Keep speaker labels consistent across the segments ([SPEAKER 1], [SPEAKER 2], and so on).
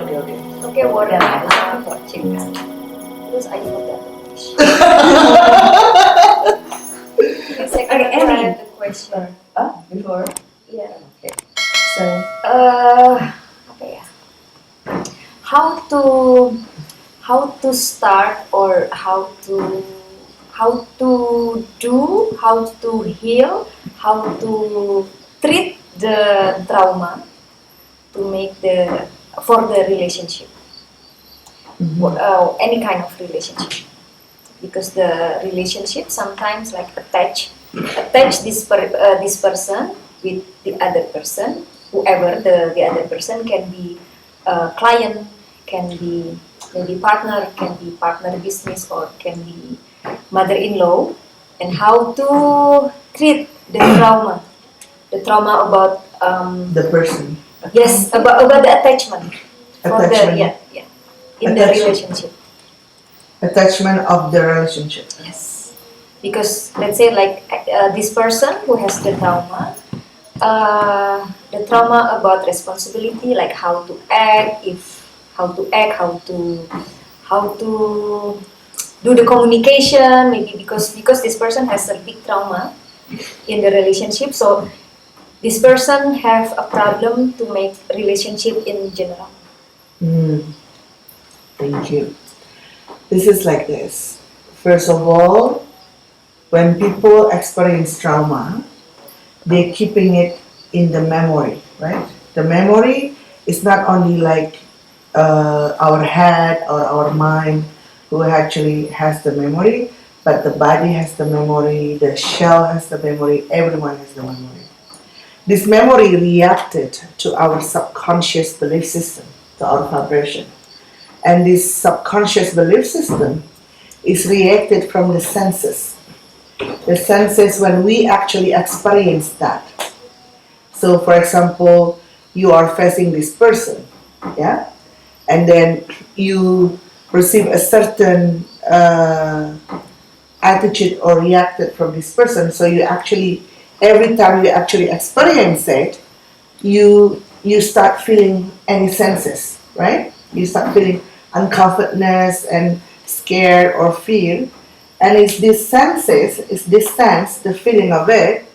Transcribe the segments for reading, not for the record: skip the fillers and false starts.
[SPEAKER 1] Okay, what I'm watching kan. Terus I forgot the question. The second
[SPEAKER 2] Okay, Annie.
[SPEAKER 1] the question.
[SPEAKER 2] Before.
[SPEAKER 1] Yeah.
[SPEAKER 2] Okay. So,
[SPEAKER 1] Apa ya? How to start or how to do, how to heal, how to treat the trauma to make for the relationship, any kind of relationship, because the relationship sometimes like attach this person with the other person, whoever the other person can be client, can be maybe partner, can be partner business, or can be mother-in-law, and how to treat the trauma about
[SPEAKER 3] the person.
[SPEAKER 1] yes, about the attachment for
[SPEAKER 3] Attachment.
[SPEAKER 1] in the relationship.
[SPEAKER 3] Attachment of the relationship.
[SPEAKER 1] Yes, because let's say like this person who has the trauma about responsibility, like how to act, how to do the communication, maybe because this person has a big trauma in the relationship, so this person have a problem to make relationship in general.
[SPEAKER 3] Thank you. This is like this. First of all, when people experience trauma, they're keeping it in the memory, right? The memory is not only like our head or our mind who actually has the memory, but the body has the memory, the shell has the memory, everyone has the memory. This memory reacted to our subconscious belief system, to our vibration. And this subconscious belief system is reacted from the senses. The senses when we actually experience that. So for example, you are facing this person, yeah? And then you receive a certain attitude or reacted from this person. So you actually, every time you actually experience it, you start feeling any senses, right? You start feeling uncomfortness and scared or fear. And it's this senses, it's this sense, the feeling of it,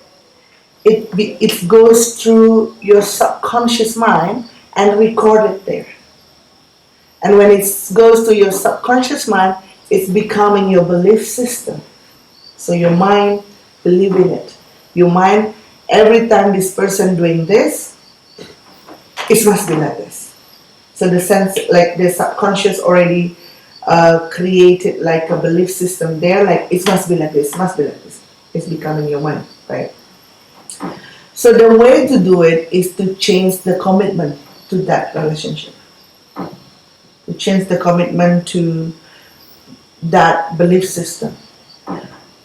[SPEAKER 3] it goes through your subconscious mind and record it there. And when it goes to your subconscious mind, it's becoming your belief system. So your mind believe in it. Your mind, every time this person doing this, it must be like this. So the sense, like the subconscious already created like a belief system there, like it must be like this, must be like this. It's becoming your mind, right? So the way to do it is to change the commitment to that relationship. To change the commitment to that belief system.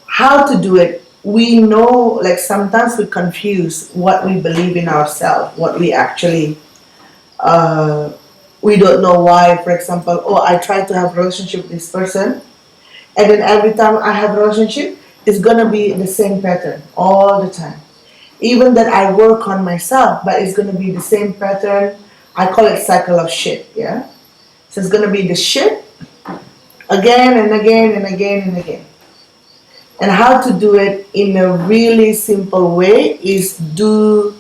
[SPEAKER 3] How to do it? We know, like sometimes we confuse what we believe in ourselves, what we actually, we don't know why. For example, I try to have a relationship with this person, and then every time I have a relationship, it's gonna be the same pattern all the time. Even that I work on myself, but it's gonna be the same pattern. I call it cycle of shit, yeah? So it's gonna be the shit again and again and again and again. And how to do it in a really simple way is do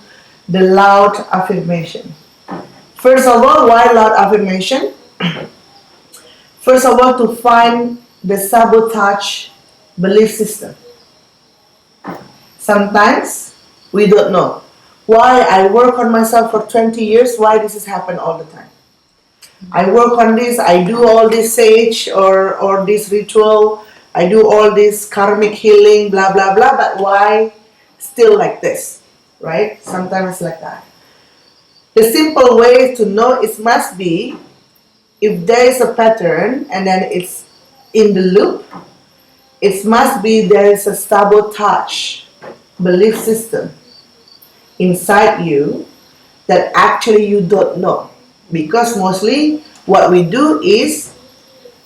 [SPEAKER 3] the loud affirmation. First of all, why loud affirmation? First of all, to find the sabotage belief system. Sometimes we don't know. Why I work on myself for 20 years, why this has happened all the time. I work on this, I do all this sage or this ritual, I do all this karmic healing, blah, blah, blah, but why still like this, right? Sometimes like that. The simple way to know it must be, if there is a pattern and then it's in the loop, it must be there is a sabotage belief system inside you that actually you don't know. Because mostly what we do is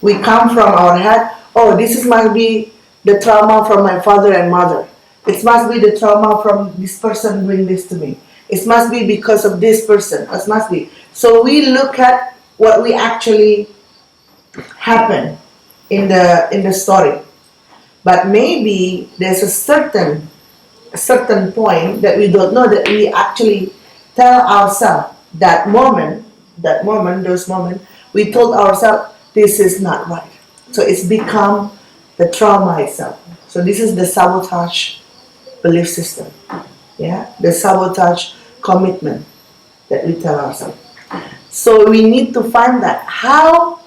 [SPEAKER 3] we come from our head, this must be the trauma from my father and mother. It must be the trauma from this person doing this to me. It must be because of this person. It must be. So we look at what we actually happen in the story. But maybe there's a certain point that we don't know, that we actually tell ourselves those moments, we told ourselves this is not right. So it's become the trauma itself. So this is the sabotage belief system. Yeah, the sabotage commitment that we tell ourselves. So we need to find that. How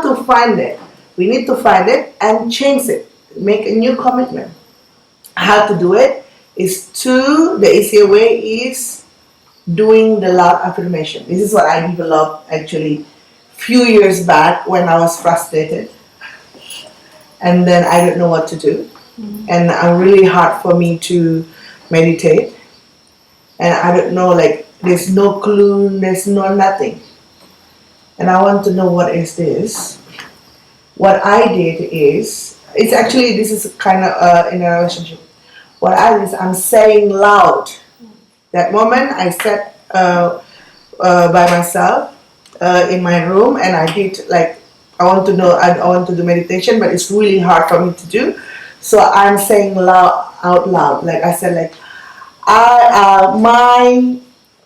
[SPEAKER 3] to find it? We need to find it and change it. Make a new commitment. How to do it is the easier way is doing the loud affirmation. This is what I developed actually few years back when I was frustrated and then I don't know what to do. And it's really hard for me to meditate. And I don't know, like, there's no clue, there's no nothing. And I want to know what is this. What I did is, it's actually, this is kind of in a relationship. What I did is I'm saying loud. That moment I sat by myself in my room and I did like, I want to do meditation, but it's really hard for me to do. So I'm saying out loud, like I said, like,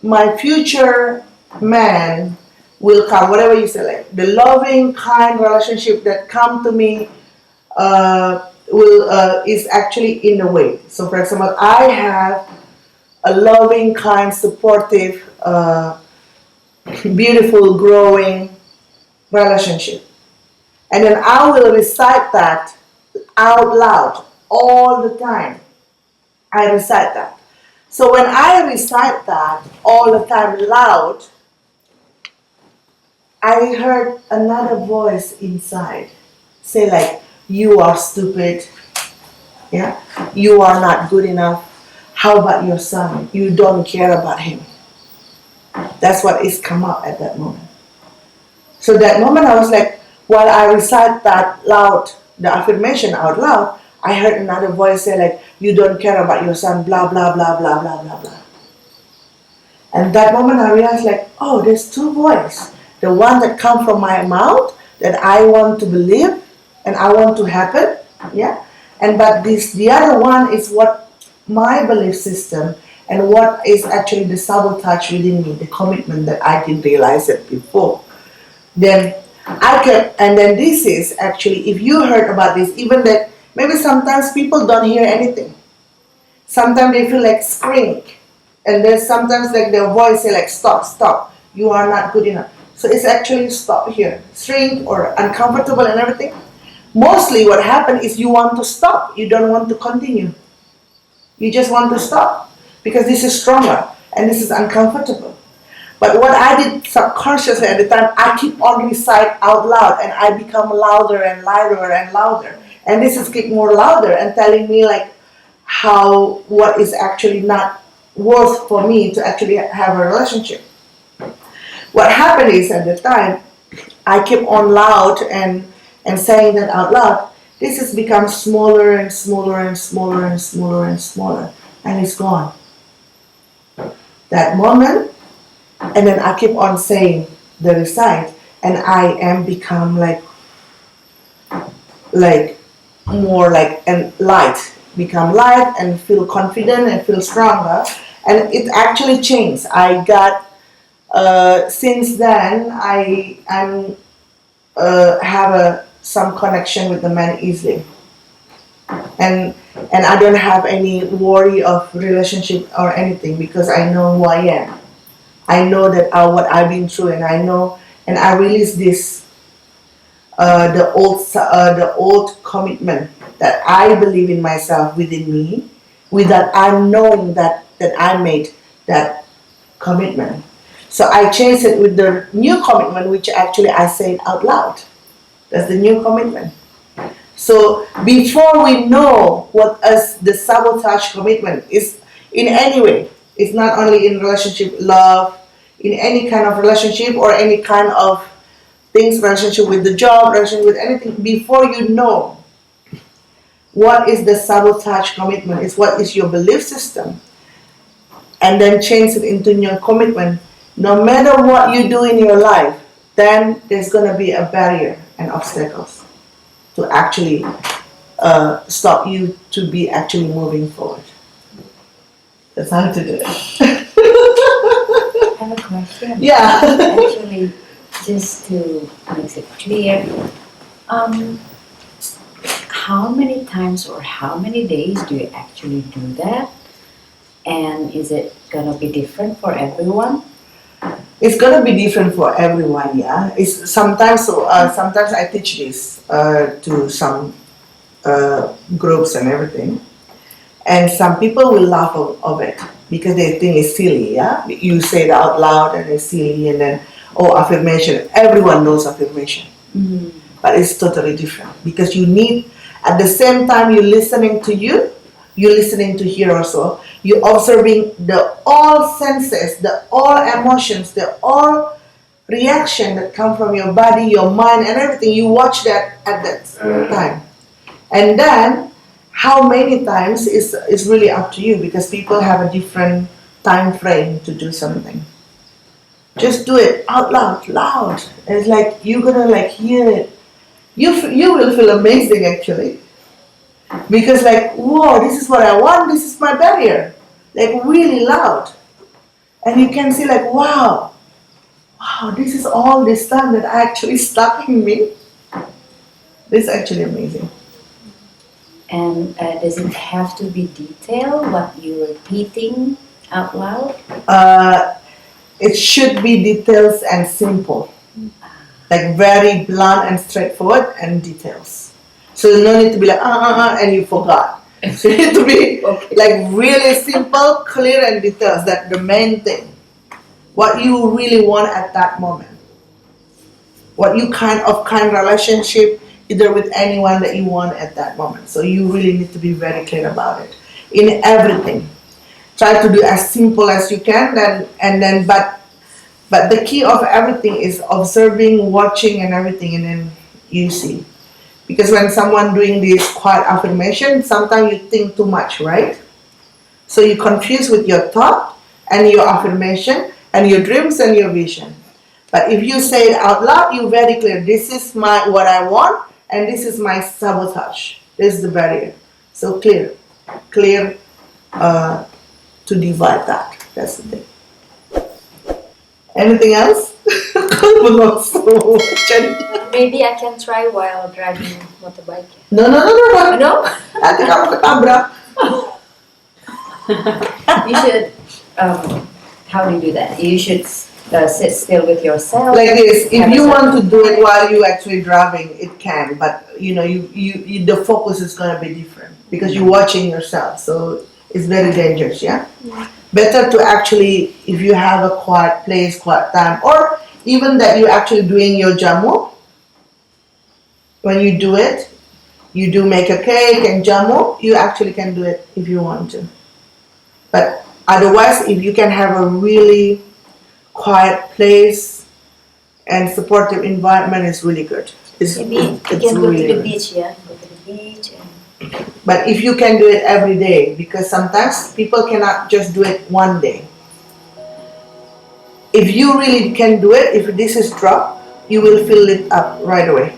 [SPEAKER 3] my future man will come, whatever you say, like the loving, kind relationship that come to me is actually in the way. So for example, I have a loving, kind, supportive, beautiful, growing relationship. And then I will recite that out loud all the time. I recite that. So when I recite that all the time loud, I heard another voice inside say like, you are stupid, yeah, you are not good enough. How about your son? You don't care about him. That's what is come up at that moment. So that moment I was like, while I recite that loud, the affirmation out loud, I heard another voice say like, you don't care about your son, blah, blah, blah, blah, blah, blah, blah. And that moment I realized like, oh, there's two voices. The one that comes from my mouth that I want to believe and I want to happen, yeah. And but the other one is what my belief system and what is actually the sabotage within me, the commitment that I didn't realize it before. Then and then this is actually, if you heard about this, even that maybe sometimes people don't hear anything. Sometimes they feel like screaming. And then sometimes like their voice say like, stop, you are not good enough. So it's actually stop here, shrink or uncomfortable and everything. Mostly what happened is you want to stop. You don't want to continue. You just want to stop because this is stronger and this is uncomfortable. But what I did subconsciously at the time, I keep on recite out loud and I become louder and louder and louder. And this is getting more louder and telling me like what is actually not worth for me to actually have a relationship. What happened is at the time, I kept on loud and saying that out loud. This has become smaller and smaller and smaller and smaller and smaller. And it's gone. That moment, and then I keep on saying the recite, and I am become like more like and light, become light and feel confident and feel stronger, and it actually changed. I got since then I have some connection with the man easily, and I don't have any worry of relationship or anything because I know who I am. I know that what I've been through, and I know, and I release this the old commitment that I believe in myself within me, without I knowing that I made that commitment. So I changed it with the new commitment, which actually I say it out loud. That's the new commitment. So before we know what the sabotage commitment is in any way, it's not only in relationship, love, in any kind of relationship or any kind of things, relationship with the job, relationship with anything, before you know what is the sabotage commitment, is what is your belief system, and then change it into your commitment. No matter what you do in your life, then there's going to be a barrier and obstacles to actually stop you to be actually moving forward. That's how to do it.
[SPEAKER 2] I have a question.
[SPEAKER 3] Yeah.
[SPEAKER 2] Actually, just to make it clear, how many times or how many days do you actually do that? And is it gonna be different for everyone?
[SPEAKER 3] It's gonna be different for everyone, yeah. It's sometimes sometimes I teach this to some groups and everything, and some people will laugh of it because they think it's silly, yeah. You say it out loud and it's silly, and then affirmation. Everyone knows affirmation, but it's totally different because you need at the same time you're listening to you. You're listening to hear also. You're observing the all senses, the all emotions, the all reaction that come from your body, your mind, and everything. You watch that at that time, and then how many times is really up to you because people have a different time frame to do something. Just do it out loud. It's like you're gonna like hear it. You will feel amazing actually. Because like, whoa, this is what I want, this is my barrier. Like really loud. And you can see like, wow, this is all this time that actually stopping me. This is actually amazing.
[SPEAKER 2] And does it have to be detailed what you're repeating out loud?
[SPEAKER 3] It should be details and simple. Like very blunt and straightforward and details. So no need to be like, and you forgot. So you need to be like really simple, clear and details. That's the main thing. What you really want at that moment. What you kind relationship either with anyone that you want at that moment. So you really need to be very clear about it. In everything. Try to do as simple as you can but the key of everything is observing, watching and everything and then you see. Because when someone doing this quiet affirmation, sometimes you think too much, right? So you confuse with your thought and your affirmation and your dreams and your vision. But if you say it out loud, you're very clear. This is what I want and this is my sabotage. This is the barrier. So clear to divide that. That's the thing. Anything else?
[SPEAKER 1] Maybe I can try while driving motorbike.
[SPEAKER 3] No.
[SPEAKER 1] No?
[SPEAKER 3] Nanti kamu ketabrak.
[SPEAKER 2] You should, how do you do that? You should sit still with yourself.
[SPEAKER 3] Like this, if
[SPEAKER 2] Have
[SPEAKER 3] you
[SPEAKER 2] a
[SPEAKER 3] want to
[SPEAKER 2] certain
[SPEAKER 3] do it
[SPEAKER 2] time.
[SPEAKER 3] while you actually driving, it can. But you the focus is gonna be different because you're watching yourself. So it's very dangerous. Yeah. Better to actually, if you have a quiet place, quiet time, or even that you're actually doing your jamu. When you do it, you do make a cake and jamu. You actually can do it if you want to. But otherwise, if you can have a really quiet place and supportive environment, is really good.
[SPEAKER 1] Maybe you can go to the beach, yeah? Go to the beach.
[SPEAKER 3] But if you can do it every day, because sometimes people cannot just do it one day. If you really can do it, if this is drop, you will feel it up right away.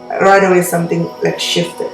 [SPEAKER 3] Right away something like shifted.